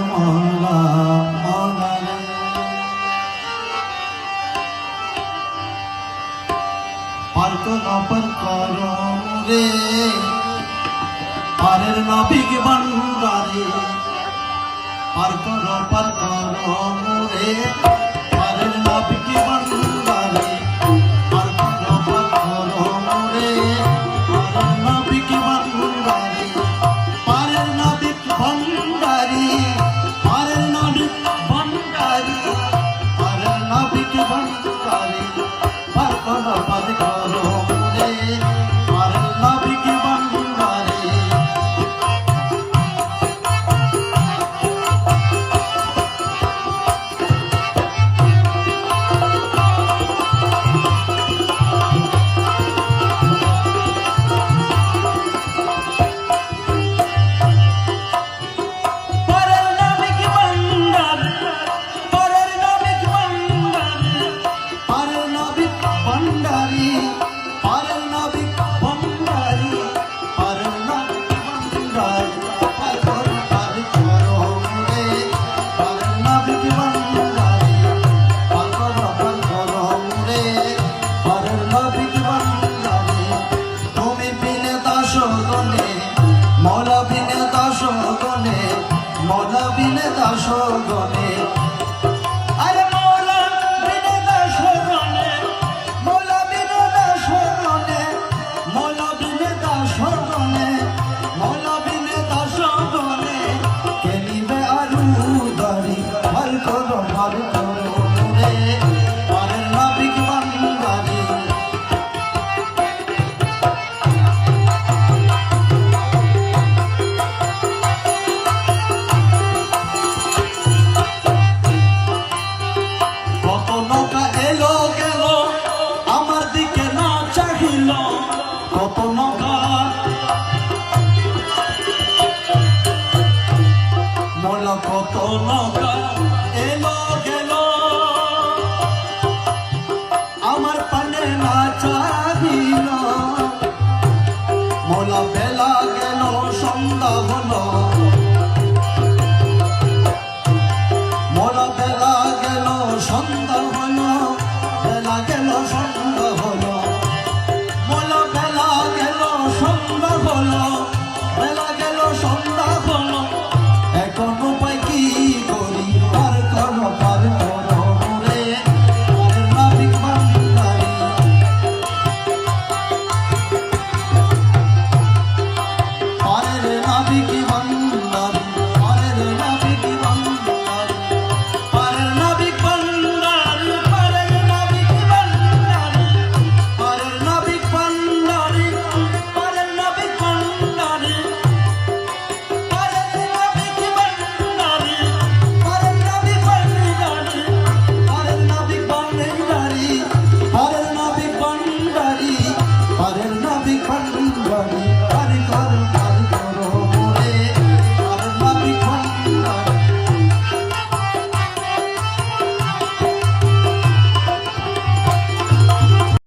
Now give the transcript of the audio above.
মৌলা মৌলা পার করো রে পারের নবিক ভান্ডারে পার করো রে পারের নবিক ভান্ডারে পার করো রে পারের নবিক ভান্ডারে পারের নবিক ভান্ডারি পারের নবিক ভান্ডারি পারের নবিক ভান্ডারি পার করো রে পারের নবিক ভান্ডারে মৌলা বিনে দাসগণে আরে মৌলা বিনে দাসগণে মৌলা বিনে দাসগণে মৌলা বিনে দাসগণে মৌলা বিনে দাসগণে কে নিবে আরু দারি ভাল করো রে পারের নবিক ভান্ডারি কত নৌকা মৌলা কত নৌকা এলো গেল আমার পানে না চাহিল মৌলা বেলা গেল সন্ধ্যা হলো মৌলা বেলা গেল সন্ধ্যা হলো বেলা গেল সন্ধ্যা হলো মৌলা বেলা গেল সন্ধ্যা হলো বেলা গেল সন্ধ্যা হলো এখন উপায় কি করি পার করো রে পারের নবিক ভান্ডারি পারের নবিক ভান্ডারি পারের নবিক ভান্ডারি পারের নবিক ভান্ডারি পারের নবিক ভান্ডারি পারের নবিক ভান্ডারি পারের নবিক ভান্ডারি পারের নবিক ভান্ডারি পারের নবিক ভান্ডারি পারের নবিক ভান্ডারি পারের নবিক ভান্ডারি পারের নবিক